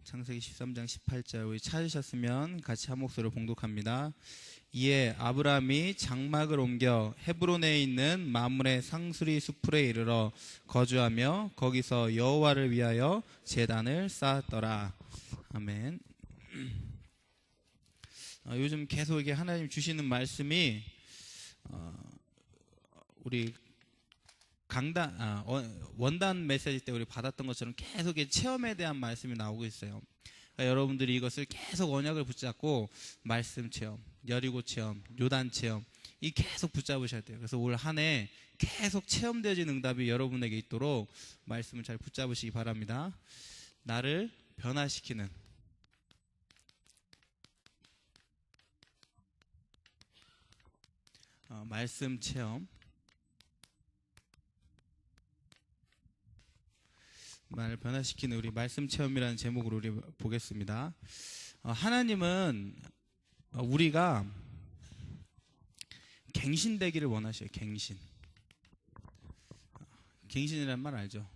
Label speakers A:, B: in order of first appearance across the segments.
A: 창세기 13장 18절 우리 찾으셨으면 같이 한 목소리로 봉독합니다. 이에 아브라함이 장막을 옮겨 헤브론에 있는 마므레 상수리 수풀에 이르러 거주하며 거기서 여호와를 위하여 제단을 쌓았더라. 아멘. 요즘 계속 이게 하나님 주시는 말씀이 우리 원단 메시지 때 우리 받았던 것처럼 계속 체험에 대한 말씀이 나오고 있어요. 그러니까 여러분들이 이것을 계속 언약을 붙잡고 말씀 체험, 여리고 체험, 요단 체험 이 계속 붙잡으셔야 돼요. 그래서 올 한 해 계속 체험되어진 응답이 여러분에게 있도록 말씀을 잘 붙잡으시기 바랍니다. 나를 변화시키는 말씀 체험, 나를 변화시키는 우리 말씀 체험이라는 제목으로 우리 보겠습니다. 하나님은 우리가 갱신되기를 원하셔요. 갱신이라는 말 알죠?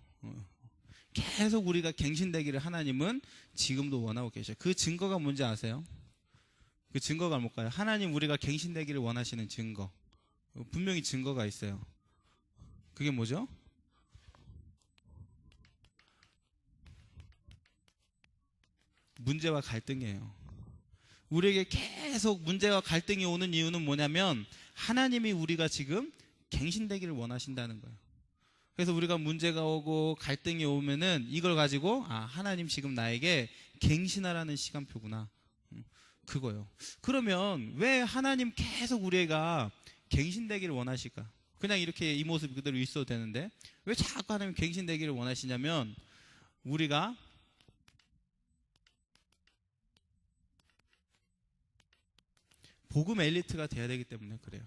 A: 계속 우리가 갱신되기를 하나님은 지금도 원하고 계셔요. 그 증거가 뭔지 아세요? 그 증거가 뭘까요? 하나님 우리가 갱신되기를 원하시는 증거, 분명히 증거가 있어요. 그게 뭐죠? 문제와 갈등이에요. 우리에게 계속 문제와 갈등이 오는 이유는 뭐냐면 하나님이 우리가 지금 갱신되기를 원하신다는 거예요. 그래서 우리가 문제가 오고 갈등이 오면은 이걸 가지고 하나님 지금 나에게 갱신하라는 시간표구나, 그거요. 그러면 왜 하나님 계속 우리가 갱신되기를 원하실까? 그냥 이렇게 이 모습 그대로 있어도 되는데 왜 자꾸 하나님 갱신되기를 원하시냐면 우리가 복음 엘리트가 돼야 되기 때문에 그래요.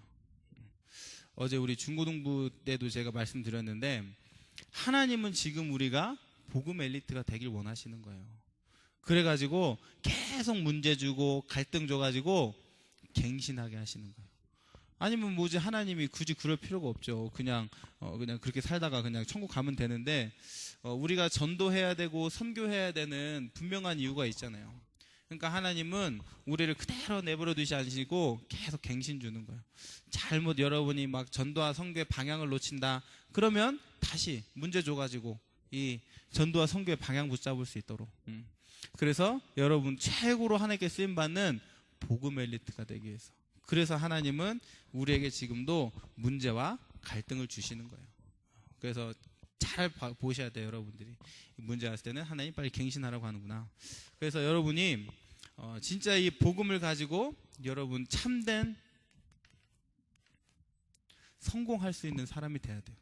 A: 어제 우리 중고등부 때도 제가 말씀드렸는데 하나님은 지금 우리가 복음 엘리트가 되길 원하시는 거예요. 그래가지고 계속 문제 주고 갈등 줘가지고 갱신하게 하시는 거예요. 아니면 뭐지, 하나님이 굳이 그럴 필요가 없죠. 그냥 그렇게 살다가 그냥 천국 가면 되는데 우리가 전도해야 되고 선교해야 되는 분명한 이유가 있잖아요. 그러니까 하나님은 우리를 그대로 내버려 두지 않으시고 계속 갱신 주는 거예요. 잘못 여러분이 막 전도와 선교의 방향을 놓친다 그러면 다시 문제 줘가지고 이 전도와 선교의 방향 붙잡을 수 있도록. 그래서 여러분 최고로 하나님께 쓰임받는 복음 엘리트가 되기 위해서, 그래서 하나님은 우리에게 지금도 문제와 갈등을 주시는 거예요. 그래서 잘 보셔야 돼요. 여러분들이 문제 왔을 때는 하나님 빨리 갱신하라고 하는구나. 그래서 여러분이 진짜 이 복음을 가지고 여러분 참된 성공할 수 있는 사람이 돼야 돼요.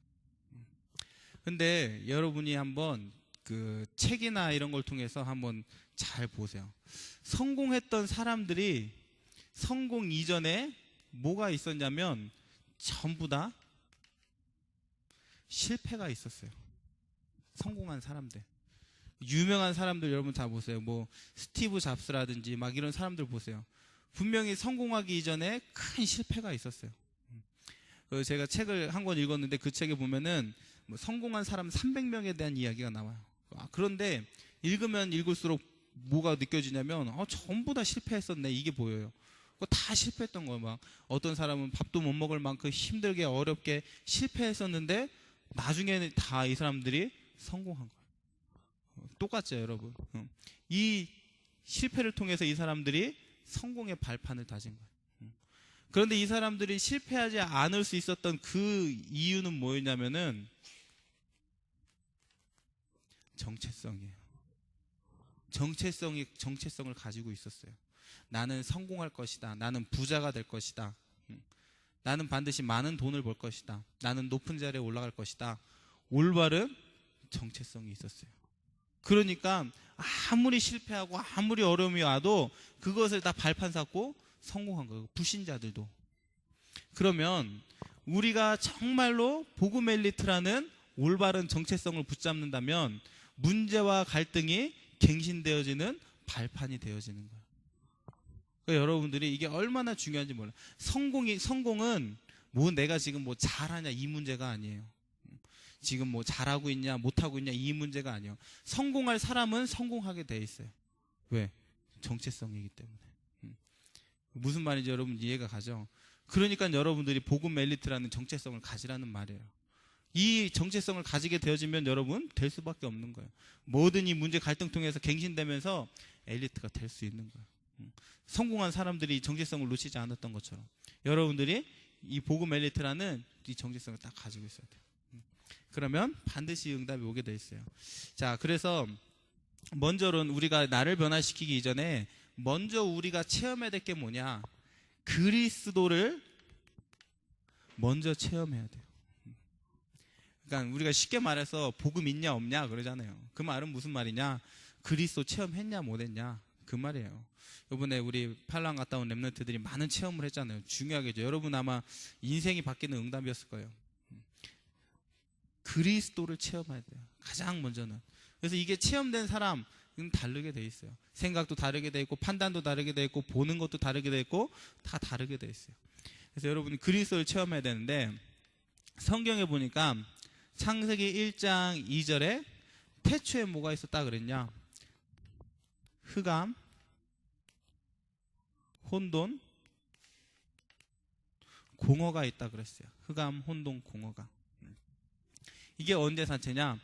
A: 근데 여러분이 한번 그 책이나 이런 걸 통해서 한번 잘 보세요. 성공했던 사람들이 성공 이전에 뭐가 있었냐면 전부 다 실패가 있었어요. 성공한 사람들, 유명한 사람들 여러분 다 보세요. 뭐 스티브 잡스라든지 막 이런 사람들 보세요. 분명히 성공하기 이전에 큰 실패가 있었어요. 제가 책을 한 권 읽었는데 그 책에 보면은 뭐 성공한 사람 300명에 대한 이야기가 나와요. 그런데 읽으면 읽을수록 뭐가 느껴지냐면 전부 다 실패했었네, 이게 보여요. 다 실패했던 거예요. 막 어떤 사람은 밥도 못 먹을 만큼 힘들게 어렵게 실패했었는데 나중에는 다 이 사람들이 성공한 거예요. 똑같죠, 여러분? 이 실패를 통해서 이 사람들이 성공의 발판을 다진 거예요. 그런데 이 사람들이 실패하지 않을 수 있었던 그 이유는 뭐였냐면은 정체성이에요. 정체성을 가지고 있었어요. 나는 성공할 것이다. 나는 부자가 될 것이다. 나는 반드시 많은 돈을 벌 것이다. 나는 높은 자리에 올라갈 것이다. 올바른 정체성이 있었어요. 그러니까 아무리 실패하고 아무리 어려움이 와도 그것을 다 발판 삼고 성공한 거예요. 불신자들도. 그러면 우리가 정말로 복음 엘리트라는 올바른 정체성을 붙잡는다면 문제와 갈등이 갱신되어지는 발판이 되어지는 거예요. 그러니까 여러분들이 이게 얼마나 중요한지 몰라요. 성공은 뭐 내가 지금 뭐 잘하냐 이 문제가 아니에요. 지금 뭐 잘하고 있냐 못하고 있냐 이 문제가 아니에요. 성공할 사람은 성공하게 돼 있어요. 왜? 정체성이기 때문에. 무슨 말인지 여러분 이해가 가죠? 그러니까 여러분들이 복음 엘리트라는 정체성을 가지라는 말이에요. 이 정체성을 가지게 되어지면 여러분 될 수밖에 없는 거예요. 모든 이 문제 갈등 통해서 갱신되면서 엘리트가 될 수 있는 거예요. 성공한 사람들이 정체성을 놓치지 않았던 것처럼 여러분들이 이 복음 엘리트라는 이 정체성을 딱 가지고 있어야 돼요. 그러면 반드시 응답이 오게 돼 있어요. 자, 그래서 먼저는 우리가 나를 변화시키기 이전에 먼저 우리가 체험해야 될 게 뭐냐? 그리스도를 먼저 체험해야 돼요. 그러니까 우리가 쉽게 말해서 복음 있냐 없냐 그러잖아요. 그 말은 무슨 말이냐? 그리스도 체험했냐 못했냐 그 말이에요. 이번에 우리 팔랑 갔다 온 랩런트들이 많은 체험을 했잖아요. 중요하겠죠. 여러분 아마 인생이 바뀌는 응답이었을 거예요. 그리스도를 체험해야 돼요. 가장 먼저는. 그래서 이게 체험된 사람은 다르게 돼 있어요. 생각도 다르게 돼 있고 판단도 다르게 돼 있고 보는 것도 다르게 돼 있고 다 다르게 돼 있어요. 그래서 여러분이 그리스도를 체험해야 되는데 성경에 보니까 창세기 1장 2절에 태초에 뭐가 있었다 그랬냐? 흑암, 혼돈, 공허가 있다 그랬어요. 흑암, 혼돈, 공허가. 이게 언제 상태냐?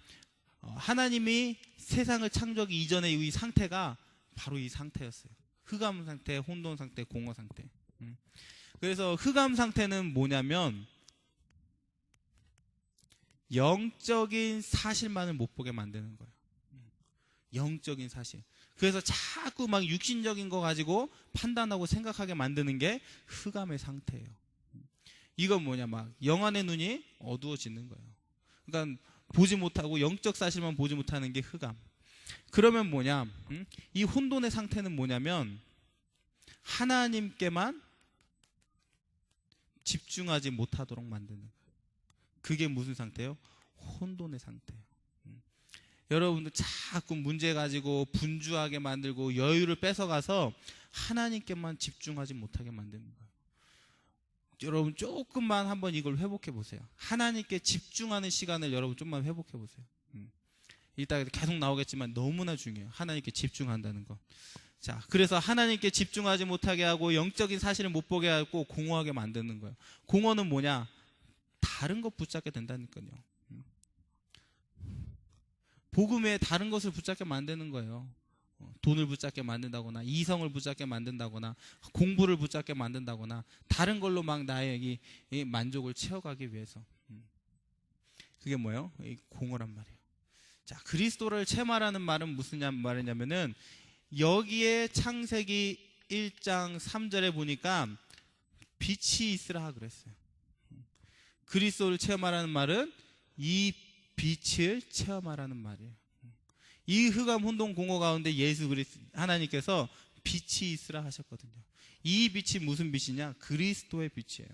A: 하나님이 세상을 창조하기 이전의 이 상태가 바로 이 상태였어요. 흑암 상태, 혼돈 상태, 공허 상태. 그래서 흑암 상태는 뭐냐면 영적인 사실만을 못 보게 만드는 거예요. 영적인 사실. 그래서 자꾸 막 육신적인 거 가지고 판단하고 생각하게 만드는 게 흑암의 상태예요. 이건 뭐냐? 막 영안의 눈이 어두워지는 거예요. 그러니까 보지 못하고 영적 사실만 보지 못하는 게 흑암. 그러면 뭐냐? 이 혼돈의 상태는 뭐냐면 하나님께만 집중하지 못하도록 만드는 거예요. 그게 무슨 상태예요? 혼돈의 상태예요. 여러분들 자꾸 문제 가지고 분주하게 만들고 여유를 뺏어가서 하나님께만 집중하지 못하게 만드는 거예요. 여러분 조금만 한번 이걸 회복해 보세요. 하나님께 집중하는 시간을 여러분 좀만 회복해 보세요. 이따가 계속 나오겠지만 너무나 중요해요. 하나님께 집중한다는 거. 자, 그래서 하나님께 집중하지 못하게 하고 영적인 사실을 못 보게 하고 공허하게 만드는 거예요. 공허는 뭐냐? 다른 것 붙잡게 된다니까요. 복음에 다른 것을 붙잡게 만드는 거예요. 돈을 붙잡게 만든다거나 이성을 붙잡게 만든다거나 공부를 붙잡게 만든다거나 다른 걸로 막 나의 이 만족을 채워가기 위해서. 그게 뭐예요? 이 공허란 말이에요. 자, 그리스도를 체험하라는 말은 무슨 말이냐면은 여기에 창세기 1장 3절에 보니까 빛이 있으라 그랬어요. 그리스도를 체험하라는 말은 이 빛을 체험하라는 말이에요. 이 흑암 혼돈 공허 가운데 예수 그리스도 하나님께서 빛이 있으라 하셨거든요. 이 빛이 무슨 빛이냐? 그리스도의 빛이에요.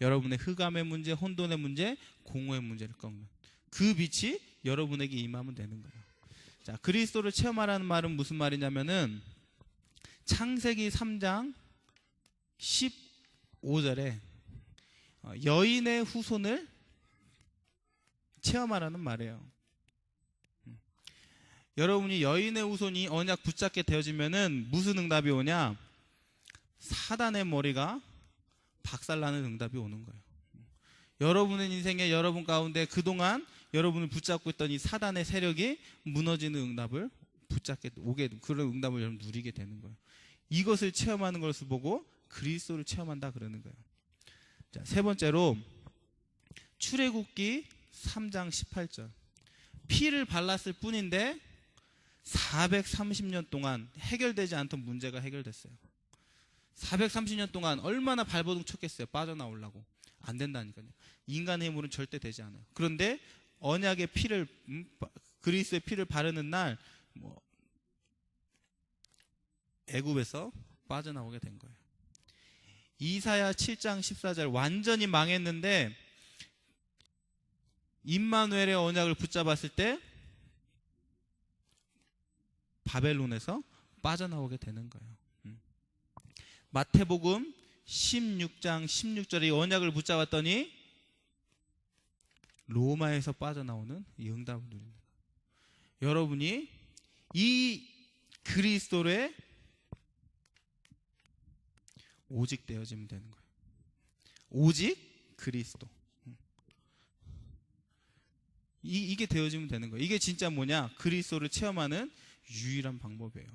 A: 여러분의 흑암의 문제, 혼돈의 문제, 공허의 문제를 꺾는 그 빛이 여러분에게 임하면 되는 거예요. 자, 그리스도를 체험하라는 말은 무슨 말이냐면은 창세기 3장 15절에 여인의 후손을 체험하라는 말이에요. 여러분이 여인의 후손이 언약 붙잡게 되어지면은 무슨 응답이 오냐? 사단의 머리가 박살나는 응답이 오는 거예요. 여러분의 인생에 여러분 가운데 그동안 여러분을 붙잡고 있던 이 사단의 세력이 무너지는 응답을 붙잡게 오게 그런 응답을 여러분 누리게 되는 거예요. 이것을 체험하는 것을 보고 그리스도를 체험한다 그러는 거예요. 자, 세 번째로 출애굽기 3장 18절. 피를 발랐을 뿐인데 430년 동안 해결되지 않던 문제가 해결됐어요. 430년 동안 얼마나 발버둥 쳤겠어요. 빠져나오려고. 안 된다니까요. 인간의 힘으로는 절대 되지 않아요. 그런데 언약의 피를 그리스도의 피를 바르는 날 애굽에서 빠져나오게 된 거예요. 이사야 7장 14절 완전히 망했는데 임마누엘의 언약을 붙잡았을 때 바벨론에서 빠져나오게 되는 거예요. 마태복음 16장 16절에 언약을 붙잡았더니 로마에서 빠져나오는 이 응답을 누리는 거예요. 여러분이 이 그리스도에 오직 되어지면 되는 거예요. 오직 그리스도. 이게 되어지면 되는 거예요. 이게 진짜 뭐냐? 그리스도를 체험하는 유일한 방법이에요.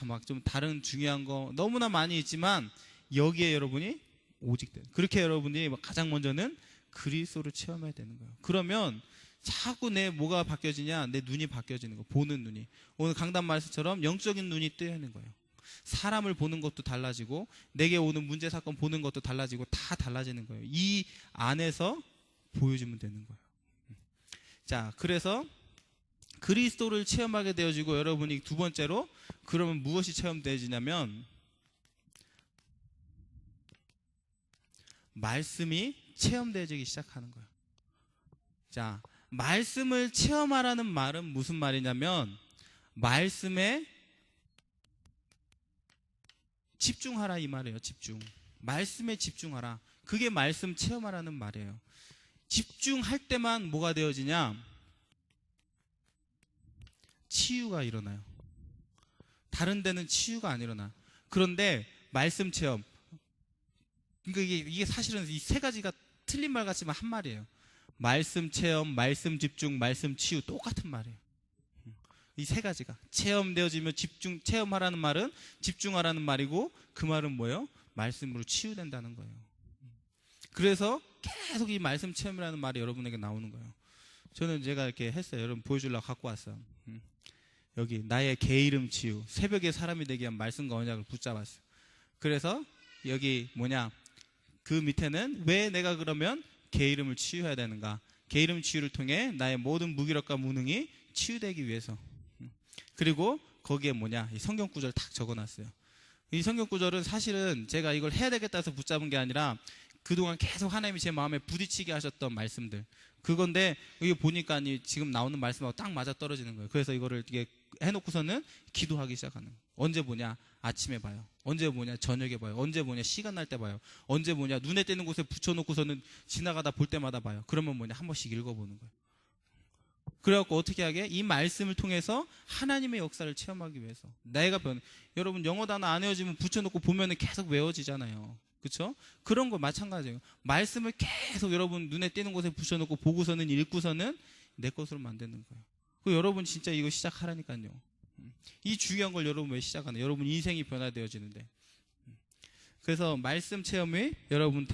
A: 막 좀 다른 중요한 거 너무나 많이 있지만 여기에 여러분이 오직 돼. 그렇게 여러분이 가장 먼저는 그리스도를 체험해야 되는 거예요. 그러면 자꾸 내 뭐가 바뀌어지냐? 내 눈이 바뀌어지는 거. 보는 눈이. 오늘 강단 말씀처럼 영적인 눈이 뜨이는 거예요. 사람을 보는 것도 달라지고 내게 오는 문제 사건 보는 것도 달라지고 다 달라지는 거예요. 이 안에서 보여주면 되는 거예요. 자, 그래서 그리스도를 체험하게 되어지고 여러분이 두 번째로 그러면 무엇이 체험되어지냐면 말씀이 체험되어지기 시작하는 거예요. 자, 말씀을 체험하라는 말은 무슨 말이냐면 말씀에 집중하라 이 말이에요. 집중. 말씀에 집중하라. 그게 말씀 체험하라는 말이에요. 집중할 때만 뭐가 되어지냐? 치유가 일어나요. 다른 데는 치유가 안 일어나. 그런데 말씀 체험. 그러니까 이게 사실은 이 세 가지가 틀린 말 같지만 한 말이에요. 말씀 체험, 말씀 집중, 말씀 치유 똑같은 말이에요. 이 세 가지가 체험되어지면 집중, 체험하라는 말은 집중하라는 말이고 그 말은 뭐예요? 말씀으로 치유된다는 거예요. 그래서 계속 이 말씀 체험이라는 말이 여러분에게 나오는 거예요. 저는 제가 이렇게 했어요. 여러분 보여주려고 갖고 왔어요. 여기 나의 개 이름 치유, 새벽에 사람이 되게 위한 말씀과 언약을 붙잡았어요. 그래서 여기 뭐냐, 그 밑에는 왜 내가 그러면 개 이름을 치유해야 되는가? 개 이름 치유를 통해 나의 모든 무기력과 무능이 치유되기 위해서. 그리고 거기에 뭐냐, 이 성경 구절을 딱 적어놨어요. 이 성경 구절은 사실은 제가 이걸 해야 되겠다 해서 붙잡은 게 아니라 그동안 계속 하나님이 제 마음에 부딪히게 하셨던 말씀들, 그건데 이게 보니까 지금 나오는 말씀하고 딱 맞아 떨어지는 거예요. 그래서 이거를 이게 해놓고서는 기도하기 시작하는 거예요. 언제 보냐? 아침에 봐요. 언제 보냐? 저녁에 봐요. 언제 보냐? 시간 날 때 봐요. 언제 보냐? 눈에 띄는 곳에 붙여놓고서는 지나가다 볼 때마다 봐요. 그러면 뭐냐? 한 번씩 읽어보는 거예요. 그래갖고 어떻게 하게? 이 말씀을 통해서 하나님의 역사를 체험하기 위해서. 내가 여러분 영어 단어 안 외워지면 붙여놓고 보면은 계속 외워지잖아요. 그렇죠? 그런 거 마찬가지예요. 말씀을 계속 여러분 눈에 띄는 곳에 붙여놓고 보고서는 읽고서는 내 것으로 만드는 거예요. 그 여러분 진짜 이거 시작하라니까요. 이 중요한 걸 여러분 왜 시작하나? 여러분 인생이 변화되어지는데. 그래서 말씀 체험이 여러분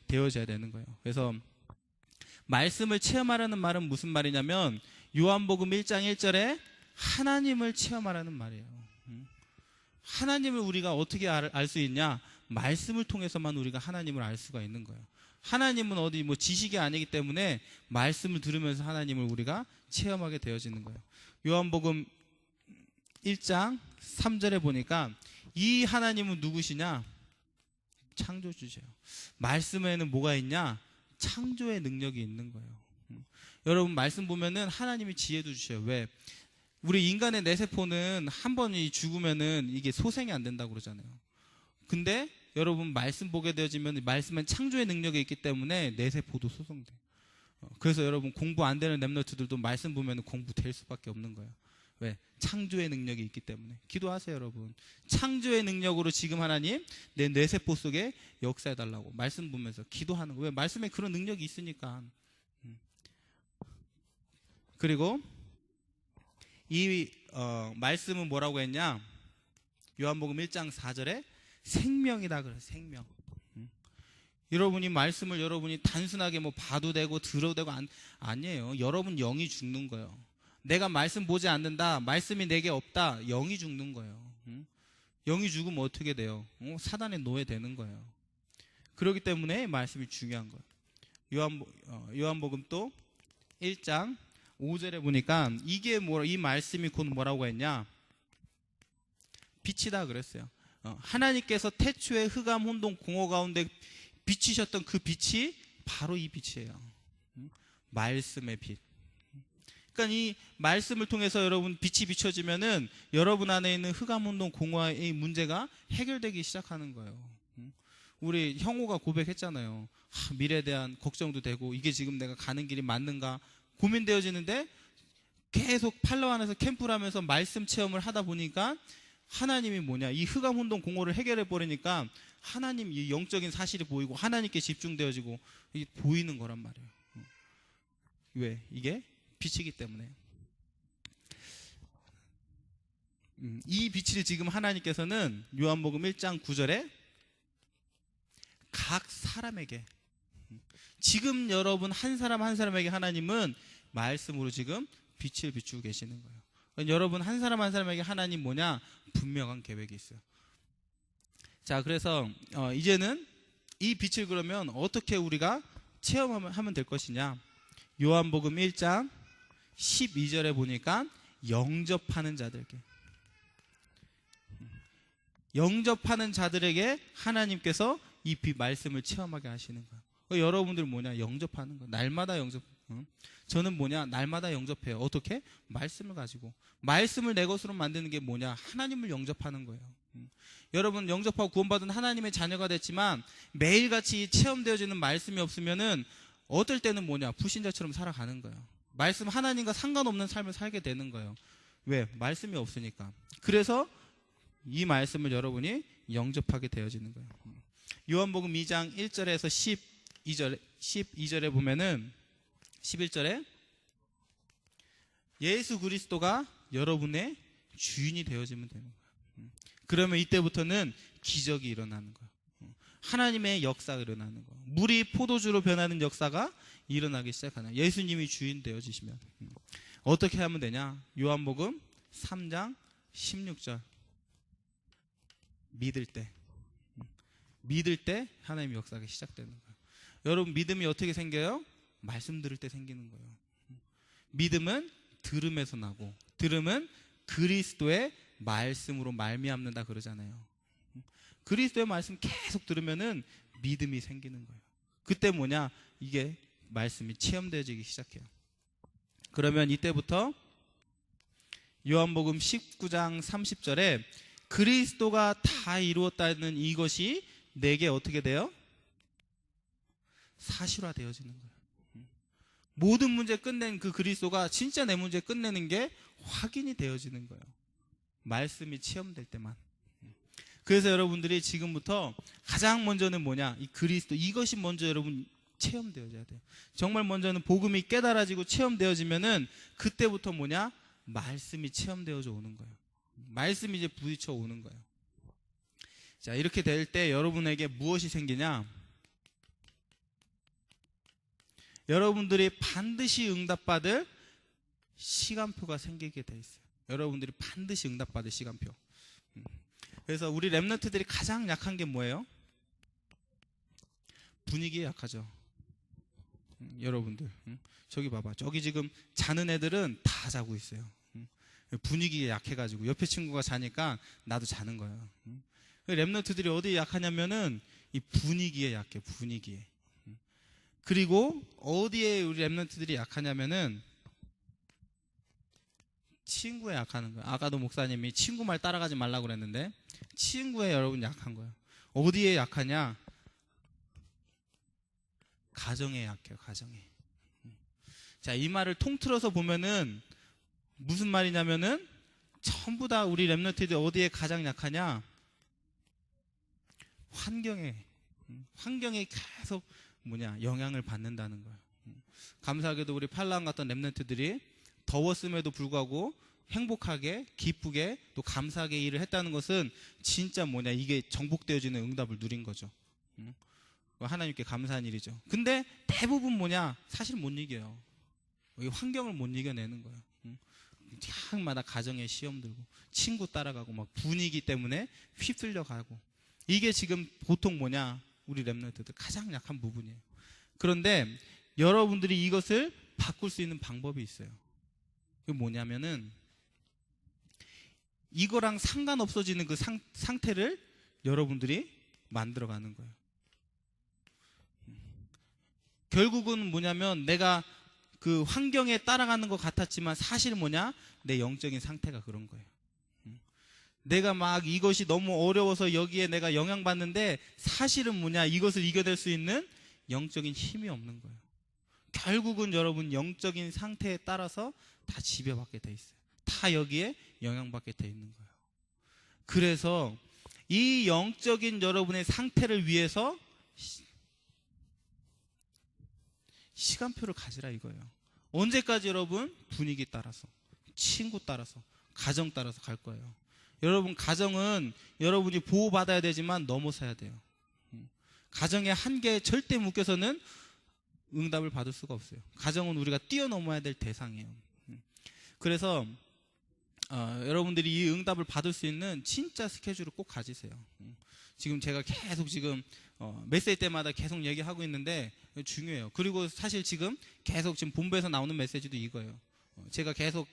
A: 되어져야 되는 거예요. 그래서 말씀을 체험하라는 말은 무슨 말이냐면 요한복음 1장 1절에 하나님을 체험하라는 말이에요. 하나님을 우리가 어떻게 알 수 있냐? 말씀을 통해서만 우리가 하나님을 알 수가 있는 거예요. 하나님은 어디 뭐 지식이 아니기 때문에 말씀을 들으면서 하나님을 우리가 체험하게 되어지는 거예요. 요한복음 1장 3절에 보니까 이 하나님은 누구시냐? 창조주세요. 말씀에는 뭐가 있냐? 창조의 능력이 있는 거예요. 여러분 말씀 보면은 하나님이 지혜도 주셔요. 왜? 우리 인간의 뇌세포는 한 번이 죽으면은 이게 소생이 안 된다고 그러잖아요. 근데 여러분 말씀 보게 되어지면 말씀은 창조의 능력이 있기 때문에 뇌세포도 소성돼요. 그래서 여러분 공부 안 되는 랩너트들도 말씀 보면 공부될 수밖에 없는 거예요. 왜? 창조의 능력이 있기 때문에. 기도하세요 여러분. 창조의 능력으로 지금 하나님 내 뇌세포 속에 역사해달라고 말씀 보면서 기도하는 거예요. 왜? 말씀에 그런 능력이 있으니까. 그리고 이 말씀은 뭐라고 했냐? 요한복음 1장 4절에 생명이다 그래요. 생명. 여러분이 말씀을 여러분이 단순하게 뭐 봐도 되고 들어도 되고 아니에요. 여러분 영이 죽는 거예요. 내가 말씀 보지 않는다, 말씀이 내게 없다, 영이 죽는 거예요. 영이 죽으면 어떻게 돼요? 사단의 노예 되는 거예요. 그렇기 때문에 말씀이 중요한 거예요. 요한복음 또 1장 5절에 보니까 이게 이 말씀이 곧 뭐라고 했냐? 빛이다 그랬어요. 하나님께서 태초에 흑암 혼돈 공허 가운데 비치셨던 그 빛이 바로 이 빛이에요. 말씀의 빛. 그러니까 이 말씀을 통해서 여러분 빛이 비춰지면은 여러분 안에 있는 흑암 혼돈 공허의 문제가 해결되기 시작하는 거예요. 우리 형호가 고백했잖아요. 미래에 대한 걱정도 되고 이게 지금 내가 가는 길이 맞는가 고민되어지는데 계속 팔로우 안에서 캠프를 하면서 말씀 체험을 하다 보니까 하나님이 뭐냐, 이 흑암 혼돈 공허를 해결해 버리니까 하나님 이 영적인 사실이 보이고 하나님께 집중되어지고 이게 보이는 거란 말이에요. 왜? 이게 빛이기 때문에. 이 빛을 지금 하나님께서는 요한복음 1장 9절에 각 사람에게, 지금 여러분 한 사람 한 사람에게 하나님은 말씀으로 지금 빛을 비추고 계시는 거예요. 그러니까 여러분 한 사람 한 사람에게 하나님 뭐냐? 분명한 계획이 있어요. 자, 그래서 이제는 이 빛을 그러면 어떻게 우리가 체험하면 될 것이냐? 요한복음 1장 12절에 보니까 영접하는 자들에게 하나님께서 이 빛 말씀을 체험하게 하시는 거예요. 여러분들 뭐냐? 영접하는 거예요. 날마다 영접. 저는 뭐냐? 날마다 영접해요. 어떻게? 말씀을 가지고. 말씀을 내 것으로 만드는 게 뭐냐? 하나님을 영접하는 거예요. 여러분 영접하고 구원받은 하나님의 자녀가 됐지만 매일같이 체험되어지는 말씀이 없으면은 어떨 때는 뭐냐? 불신자처럼 살아가는 거예요. 말씀 하나님과 상관없는 삶을 살게 되는 거예요. 왜? 말씀이 없으니까. 그래서 이 말씀을 여러분이 영접하게 되어지는 거예요. 요한복음 2장 1절에서 12절에 보면은 11절에 예수 그리스도가 여러분의 주인이 되어지면 되는 거예요. 그러면 이때부터는 기적이 일어나는 거예요. 하나님의 역사가 일어나는 거예요. 물이 포도주로 변하는 역사가 일어나기 시작하는 거예요. 예수님이 주인 되어지시면 어떻게 하면 되냐? 요한복음 3장 16절 믿을 때 하나님의 역사가 시작되는 거예요. 여러분 믿음이 어떻게 생겨요? 말씀 들을 때 생기는 거예요. 믿음은 들음에서 나고 들음은 그리스도의 말씀으로 말미암는다 그러잖아요. 그리스도의 말씀 계속 들으면은 믿음이 생기는 거예요. 그때 뭐냐? 이게 말씀이 체험되어지기 시작해요. 그러면 이때부터 요한복음 19장 30절에 그리스도가 다 이루었다는 이것이 내게 어떻게 돼요? 사실화되어지는 거예요. 모든 문제 끝낸 그 그리스도가 진짜 내 문제 끝내는 게 확인이 되어지는 거예요. 말씀이 체험될 때만. 그래서 여러분들이 지금부터 가장 먼저는 뭐냐? 이 그리스도, 이것이 먼저 여러분 체험되어져야 돼요. 정말 먼저는 복음이 깨달아지고 체험되어지면은 그때부터 뭐냐? 말씀이 체험되어져 오는 거예요. 말씀이 이제 부딪혀 오는 거예요. 자, 이렇게 될 때 여러분에게 무엇이 생기냐? 여러분들이 반드시 응답받을 시간표가 생기게 돼 있어요. 여러분들이 반드시 응답받을 시간표. 그래서 우리 랩런트들이 가장 약한 게 뭐예요? 분위기에 약하죠. 여러분들 저기 봐봐. 저기 지금 자는 애들은 다 자고 있어요. 분위기에 약해가지고 옆에 친구가 자니까 나도 자는 거예요. 랩런트들이 어디에 약하냐면은 이 분위기에 약해. 분위기에. 그리고 어디에 우리 랩런트들이 약하냐면은 친구에 약하는 거예요. 아까도 목사님이 친구 말 따라가지 말라고 그랬는데 친구에 여러분 약한 거예요. 어디에 약하냐? 가정에 약해요. 가정에. 자, 이 말을 통틀어서 보면은 무슨 말이냐면은 전부 다 우리 랩런트들이 어디에 가장 약하냐? 환경에 계속 영향을 받는다는 거예요. 감사하게도 우리 팔랑 같은 랩런트들이 더웠음에도 불구하고 행복하게, 기쁘게, 또 감사하게 일을 했다는 것은 진짜 이게 정복되어지는 응답을 누린 거죠. 하나님께 감사한 일이죠. 근데 대부분 사실 못 이겨요. 환경을 못 이겨내는 거예요. 항마다 가정에 시험 들고, 친구 따라가고, 막 분위기 때문에 휩쓸려 가고. 이게 지금 보통 우리 랩런트들 가장 약한 부분이에요. 그런데 여러분들이 이것을 바꿀 수 있는 방법이 있어요. 그게 뭐냐면은 이거랑 상관없어지는 그 상태를 여러분들이 만들어가는 거예요. 결국은 내가 그 환경에 따라가는 것 같았지만 사실 내 영적인 상태가 그런 거예요. 내가 막 이것이 너무 어려워서 여기에 내가 영향받는데 사실은 이것을 이겨낼 수 있는 영적인 힘이 없는 거예요. 결국은 여러분 영적인 상태에 따라서 다 지배받게 돼 있어요. 다 여기에 영향받게 돼 있는 거예요. 그래서 이 영적인 여러분의 상태를 위해서 시간표를 가지라 이거예요. 언제까지 여러분? 분위기 따라서, 친구 따라서, 가정 따라서 갈 거예요. 여러분 가정은 여러분이 보호받아야 되지만 넘어서야 돼요. 가정의 한계에 절대 묶여서는 응답을 받을 수가 없어요. 가정은 우리가 뛰어넘어야 될 대상이에요. 그래서 여러분들이 이 응답을 받을 수 있는 진짜 스케줄을 꼭 가지세요. 지금 제가 계속 지금 메시지 때마다 계속 얘기하고 있는데 중요해요. 그리고 사실 지금 계속 지금 본부에서 나오는 메시지도 이거예요. 제가 계속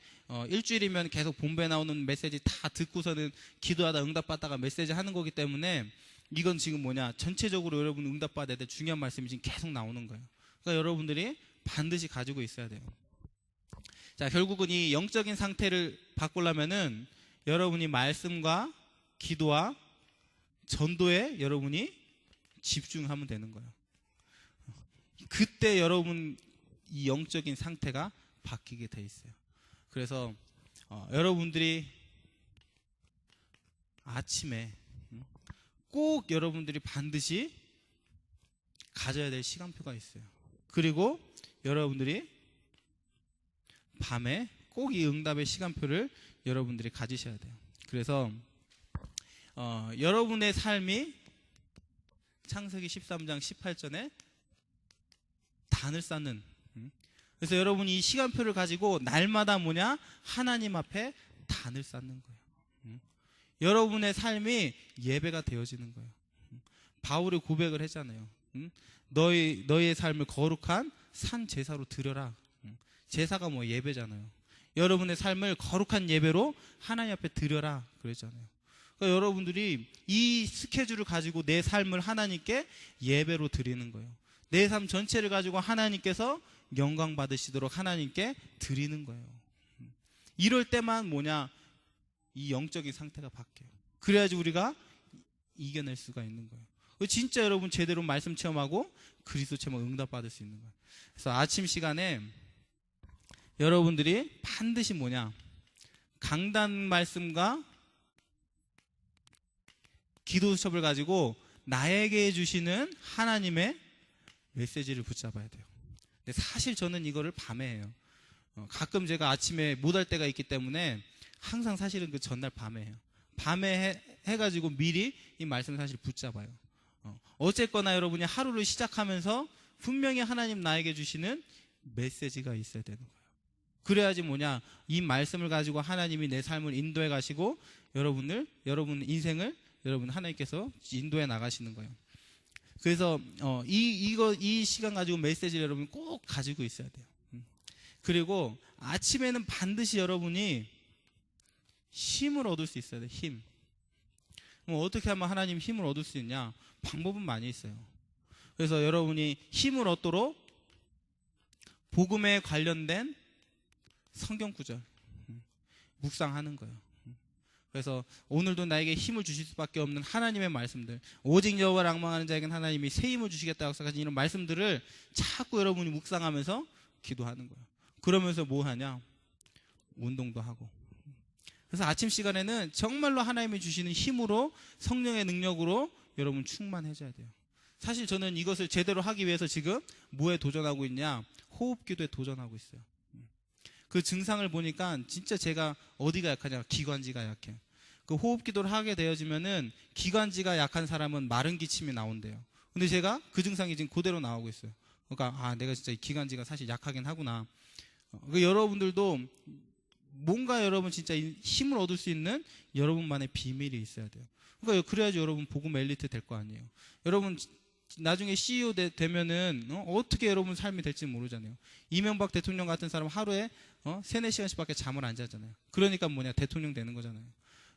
A: 일주일이면 계속 본부에 나오는 메시지 다 듣고서는 기도하다 응답받다가 메시지 하는 거기 때문에 이건 지금 전체적으로 여러분 응답받아야 될 중요한 말씀이 지금 계속 나오는 거예요. 그러니까 여러분들이 반드시 가지고 있어야 돼요. 자, 결국은 이 영적인 상태를 바꾸려면은 여러분이 말씀과 기도와 전도에 여러분이 집중하면 되는 거예요. 그때 여러분 이 영적인 상태가 바뀌게 돼 있어요. 그래서 여러분들이 아침에 꼭 여러분들이 반드시 가져야 될 시간표가 있어요. 그리고 여러분들이 밤에 꼭 이 응답의 시간표를 여러분들이 가지셔야 돼요. 그래서 여러분의 삶이 창세기 13장 18절에 단을 쌓는, 그래서 여러분이 이 시간표를 가지고 날마다 하나님 앞에 단을 쌓는 거예요. 여러분의 삶이 예배가 되어지는 거예요. 바울이 고백을 했잖아요. 너의 삶을 거룩한 산 제사로 드려라. 제사가 예배잖아요. 여러분의 삶을 거룩한 예배로 하나님 앞에 드려라 그랬잖아요. 그러니까 여러분들이 이 스케줄을 가지고 내 삶을 하나님께 예배로 드리는 거예요. 내 삶 전체를 가지고 하나님께서 영광 받으시도록 하나님께 드리는 거예요. 이럴 때만 이 영적인 상태가 바뀌어요. 그래야지 우리가 이겨낼 수가 있는 거예요. 진짜 여러분 제대로 말씀 체험하고 그리스도 체험 응답 받을 수 있는 거예요. 그래서 아침 시간에 여러분들이 반드시 강단 말씀과 기도 수첩을 가지고 나에게 주시는 하나님의 메시지를 붙잡아야 돼요. 근데 사실 저는 이거를 밤에 해요. 가끔 제가 아침에 못할 때가 있기 때문에 항상 사실은 그 전날 밤에 해요. 밤에 해가지고 미리 이 말씀을 사실 붙잡아요. 어쨌거나 여러분이 하루를 시작하면서 분명히 하나님 나에게 주시는 메시지가 있어야 되는 거예요. 그래야지 이 말씀을 가지고 하나님이 내 삶을 인도해 가시고 여러분 인생을 여러분 하나님께서 인도해 나가시는 거예요. 그래서 이 시간 가지고 메시지를 여러분 꼭 가지고 있어야 돼요. 그리고 아침에는 반드시 여러분이 힘을 얻을 수 있어야 돼요. 힘. 어떻게 하면 하나님 힘을 얻을 수 있냐? 방법은 많이 있어요. 그래서 여러분이 힘을 얻도록 복음에 관련된 성경 구절 묵상하는 거예요. 그래서 오늘도 나에게 힘을 주실 수밖에 없는 하나님의 말씀들, 오직 여호와를 앙망하는 자에게는 하나님이 새 힘을 주시겠다고 약속하신 이런 말씀들을 자꾸 여러분이 묵상하면서 기도하는 거예요. 그러면서 뭐 하냐? 운동도 하고. 그래서 아침 시간에는 정말로 하나님이 주시는 힘으로, 성령의 능력으로 여러분 충만해져야 돼요. 사실 저는 이것을 제대로 하기 위해서 지금 뭐에 도전하고 있냐? 호흡기도에 도전하고 있어요. 그 증상을 보니까 진짜 제가 어디가 약하냐? 기관지가 약해. 그 호흡기도를 하게 되어지면은 기관지가 약한 사람은 마른 기침이 나온대요. 근데 제가 그 증상이 지금 그대로 나오고 있어요. 그러니까 내가 진짜 이 기관지가 사실 약하긴 하구나. 여러분들도 뭔가 여러분 진짜 힘을 얻을 수 있는 여러분만의 비밀이 있어야 돼요. 그러니까 그래야지 여러분 복음 엘리트 될 거 아니에요. 여러분 나중에 CEO 되면은 어떻게 여러분 삶이 될지 모르잖아요. 이명박 대통령 같은 사람 하루에 3-4시간씩밖에 잠을 안 자잖아요. 그러니까 대통령 되는 거잖아요.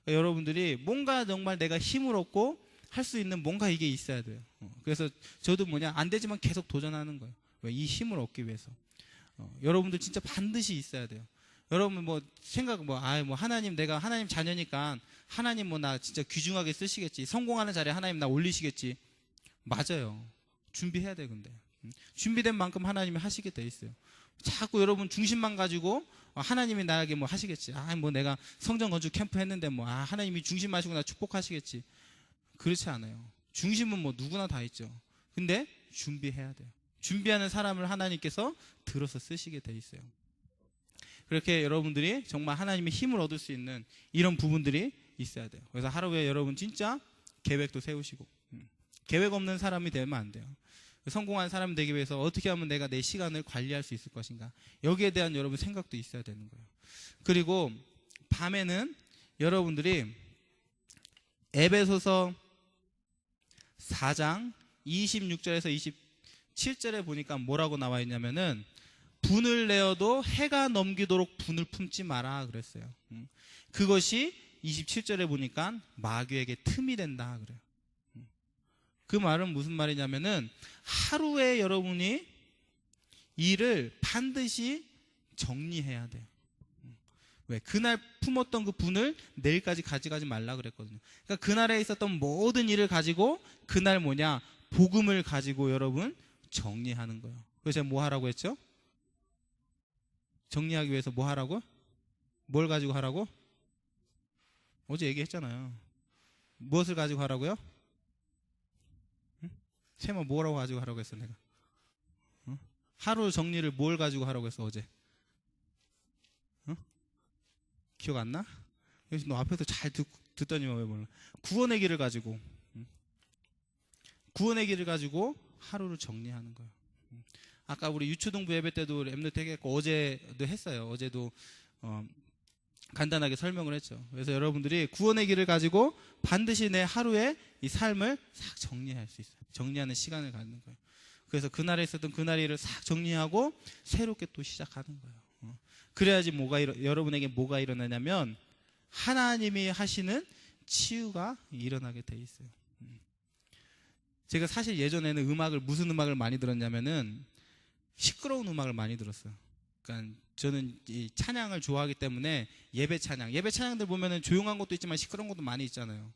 A: 그러니까 여러분들이 뭔가 정말 내가 힘을 얻고 할 수 있는 뭔가 이게 있어야 돼요. 그래서 저도 안 되지만 계속 도전하는 거예요. 왜? 이 힘을 얻기 위해서. 여러분들 진짜 반드시 있어야 돼요. 여러분 하나님 내가 하나님 자녀니까 하나님 나 진짜 귀중하게 쓰시겠지. 성공하는 자리에 하나님 나 올리시겠지. 맞아요. 준비해야 돼. 근데 준비된 만큼 하나님이 하시게 돼 있어요. 자꾸 여러분 중심만 가지고 하나님이 나에게 뭐 하시겠지. 뭐 내가 성전 건축 캠프 했는데 뭐 하나님이 중심 마시고 나 축복하시겠지. 그렇지 않아요. 중심은 뭐 누구나 다 있죠. 근데 준비해야 돼요. 준비하는 사람을 하나님께서 들어서 쓰시게 돼 있어요. 그렇게 여러분들이 정말 하나님의 힘을 얻을 수 있는 이런 부분들이 있어야 돼요. 그래서 하루에 여러분 진짜 계획도 세우시고, 계획 없는 사람이 되면 안 돼요. 성공한 사람 되기 위해서 어떻게 하면 내가 내 시간을 관리할 수 있을 것인가, 여기에 대한 여러분 생각도 있어야 되는 거예요. 그리고 밤에는 여러분들이 에베소서 4장 26절에서 27절에 보니까 뭐라고 나와 있냐면은 분을 내어도 해가 넘기도록 분을 품지 마라 그랬어요. 그것이 27절에 보니까 마귀에게 틈이 된다 그래요. 그 말은 무슨 말이냐면은 하루에 여러분이 일을 반드시 정리해야 돼요. 왜? 그날 품었던 그 분을 내일까지 가져가지 말라 그랬거든요. 그러니까 그날에 있었던 모든 일을 가지고 그날 뭐냐? 복음을 가지고 여러분 정리하는 거예요. 그래서 제가 뭐 하라고 했죠? 정리하기 위해서 뭐 하라고? 뭘 가지고 하라고? 어제 얘기했잖아요. 무엇을 가지고 하라고요? 세모 뭐라고 가지고 하라고 했어 내가? 하루 정리를 뭘 가지고 하라고 했어 어제? 기억 안 나? 그래서 너 앞에서 잘 듣더니만 왜 몰라? 구원의 길을 가지고, 구원의 길을 가지고 하루를 정리하는 거예요. 아까 우리 유초등부 예배 때도 랩노트 했고 어제도 했어요. 어제도 간단하게 설명을 했죠. 그래서 여러분들이 구원의 길을 가지고 반드시 내 하루의 이 삶을 싹 정리할 수 있어요. 정리하는 시간을 갖는 거예요. 그래서 그날에 있었던 그날 일을 싹 정리하고 새롭게 또 시작하는 거예요. 그래야지 여러분에게 뭐가 일어나냐면 하나님이 하시는 치유가 일어나게 돼 있어요. 제가 사실 예전에는 무슨 음악을 많이 들었냐면은 시끄러운 음악을 많이 들었어요. 그러니까 저는 이 찬양을 좋아하기 때문에 예배 찬양들 보면은 조용한 것도 있지만 시끄러운 것도 많이 있잖아요.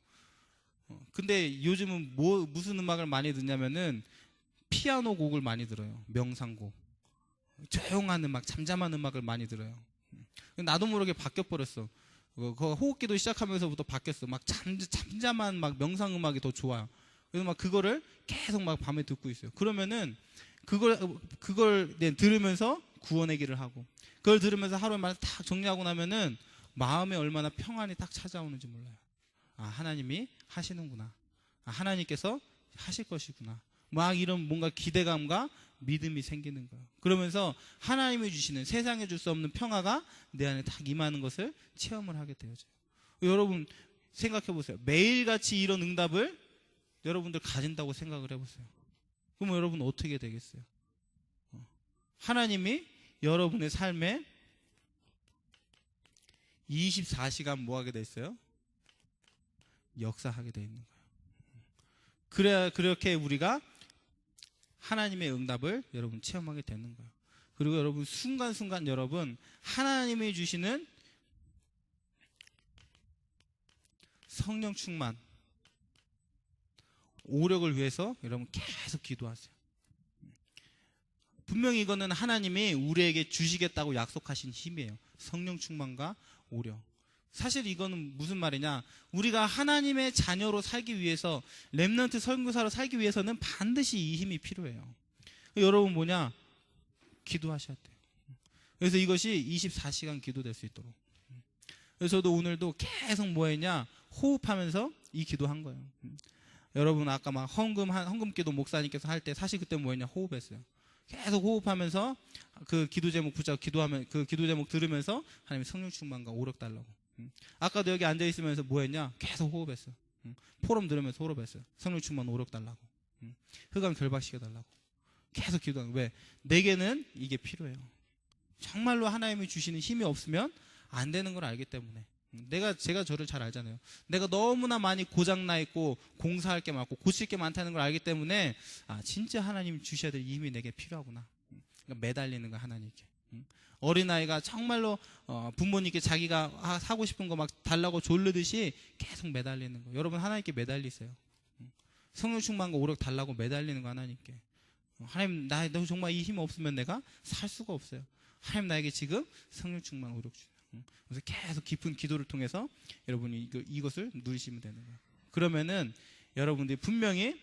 A: 근데 요즘은 무슨 음악을 많이 듣냐면은 피아노 곡을 많이 들어요. 명상곡. 조용한 음악, 잠잠한 음악을 많이 들어요. 나도 모르게 바뀌어 버렸어. 그 호흡기도 시작하면서부터 바뀌었어. 막 잠잠한 막 명상 음악이 더 좋아요. 그래서 막 그거를 계속 막 밤에 듣고 있어요. 그러면은 그걸 들으면서 구원의 길을 하고, 그걸 들으면서 하루의 말을 딱 정리하고 나면은 마음에 얼마나 평안이 딱 찾아오는지 몰라요. 하나님이 하시는구나. 하나님께서 하실 것이구나. 막 이런 뭔가 기대감과 믿음이 생기는 거예요. 그러면서 하나님이 주시는 세상에 줄 수 없는 평화가 내 안에 딱 임하는 것을 체험을 하게 되어져요. 여러분 생각해 보세요. 매일같이 이런 응답을 여러분들 가진다고 생각을 해보세요. 그러면 여러분 어떻게 되겠어요? 하나님이 여러분의 삶에 24시간 뭐 하게 돼 있어요? 역사하게 돼 있는 거예요. 그래야 그렇게 우리가 하나님의 응답을 여러분 체험하게 되는 거예요. 그리고 여러분 순간순간 여러분 하나님이 주시는 성령 충만, 오력을 위해서 여러분 계속 기도하세요. 분명히 이거는 하나님이 우리에게 주시겠다고 약속하신 힘이에요. 성령 충만과 오력. 사실 이거는 무슨 말이냐? 우리가 하나님의 자녀로 살기 위해서, 렘넌트 선교사로 살기 위해서는 반드시 이 힘이 필요해요. 여러분 뭐냐? 기도하셔야 돼요. 그래서 이것이 24시간 기도될 수 있도록. 그래서 저도 오늘도 계속 뭐 했냐? 호흡하면서 이 기도한 거예요. 여러분 아까 막 헌금 기도 목사님께서 할 때 사실 그때 뭐 했냐? 호흡했어요. 계속 호흡하면서 그 기도 제목 붙잡고 기도하면, 그 기도 제목 들으면서 하나님 성령 충만과 오력 달라고. 아까도 여기 앉아 있으면서 뭐 했냐? 계속 호흡했어요. 포럼 들으면서 호흡했어요. 성령 충만 오력 달라고. 흑암 결박시켜 달라고. 계속 기도하는 거예요. 왜? 내게는 이게 필요해요. 정말로 하나님이 주시는 힘이 없으면 안 되는 걸 알기 때문에. 제가 저를 잘 알잖아요. 내가 너무나 많이 고장나 있고 공사할 게 많고 고칠 게 많다는 걸 알기 때문에 진짜 하나님 주셔야 될 힘이 내게 필요하구나. 그러니까 매달리는 거야 하나님께. 어린아이가 정말로 부모님께 자기가 사고 싶은 거 막 달라고 졸르듯이 계속 매달리는 거. 여러분 하나님께 매달리세요. 성령 충만과 오력 달라고 매달리는 거 하나님께. 하나님 나 정말 이 힘 없으면 내가 살 수가 없어요. 하나님 나에게 지금 성령 충만 오력 주세요. 그래서 계속 깊은 기도를 통해서 여러분이 이것을 누리시면 되는 거예요. 그러면은 여러분들이 분명히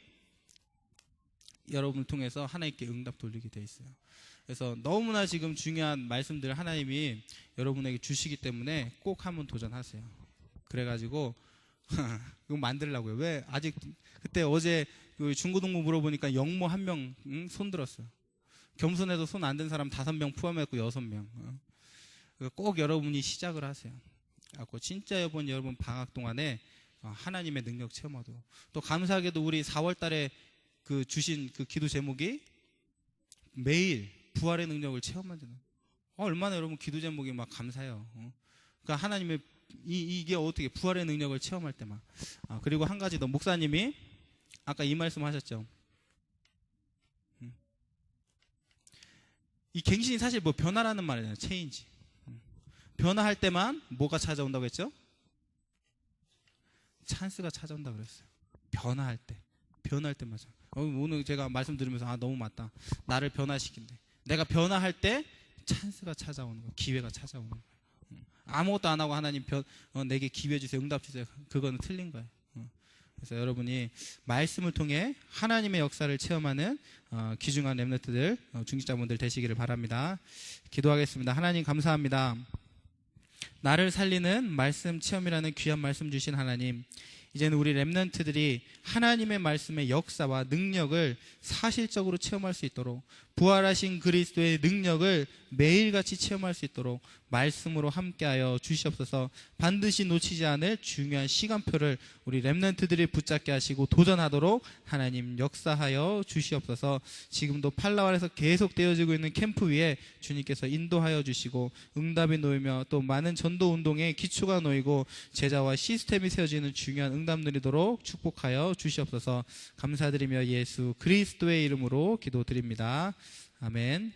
A: 여러분을 통해서 하나님께 응답 돌리게 돼 있어요. 그래서 너무나 지금 중요한 말씀들을 하나님이 여러분에게 주시기 때문에 꼭 한번 도전하세요. 그래가지고 이거 만들려고요. 왜 아직 그때 어제 중고등부 물어보니까 영모 1명 손 들었어요. 겸손해도 손 안 든 사람 5명 포함해서 6명. 꼭 여러분이 시작을 하세요. 그래서 진짜 여러분 방학 동안에 하나님의 능력 체험하도록. 또 감사하게도 우리 4월달에 주신 기도 제목이 매일 부활의 능력을 체험하는. 얼마나 여러분 기도 제목이 막 감사해요. 그러니까 하나님의 이게 어떻게 부활의 능력을 체험할 때만. 그리고 한 가지 더, 목사님이 아까 이 말씀 하셨죠. 이 갱신이 사실 뭐 변화라는 말이잖아요. 체인지. 변화할 때만 뭐가 찾아온다고 했죠? 찬스가 찾아온다고 그랬어요. 변화할 때 맞아. 오늘 제가 말씀 들으면서 너무 맞다. 나를 변화시킨대. 내가 변화할 때 찬스가 찾아오는 거예요. 기회가 찾아오는 거예요. 아무것도 안 하고 하나님 내게 기회 주세요, 응답 주세요. 그거는 틀린 거예요. 그래서 여러분이 말씀을 통해 하나님의 역사를 체험하는 귀중한 렘넌트들, 중직자분들 되시기를 바랍니다. 기도하겠습니다. 하나님 감사합니다. 나를 살리는 말씀 체험이라는 귀한 말씀 주신 하나님, 이제는 우리 렘넌트들이 하나님의 말씀의 역사와 능력을 사실적으로 체험할 수 있도록, 부활하신 그리스도의 능력을 매일같이 체험할 수 있도록 말씀으로 함께하여 주시옵소서. 반드시 놓치지 않을 중요한 시간표를 우리 렘넌트들이 붙잡게 하시고 도전하도록 하나님 역사하여 주시옵소서. 지금도 팔라완에서 계속 되어지고 있는 캠프 위에 주님께서 인도하여 주시고 응답이 놓이며 또 많은 전도 운동에 기초가 놓이고 제자와 시스템이 세워지는 중요한 응답 누리도록 축복하여 주시옵소서. 감사드리며 예수 그리스도의 이름으로 기도드립니다. 아멘.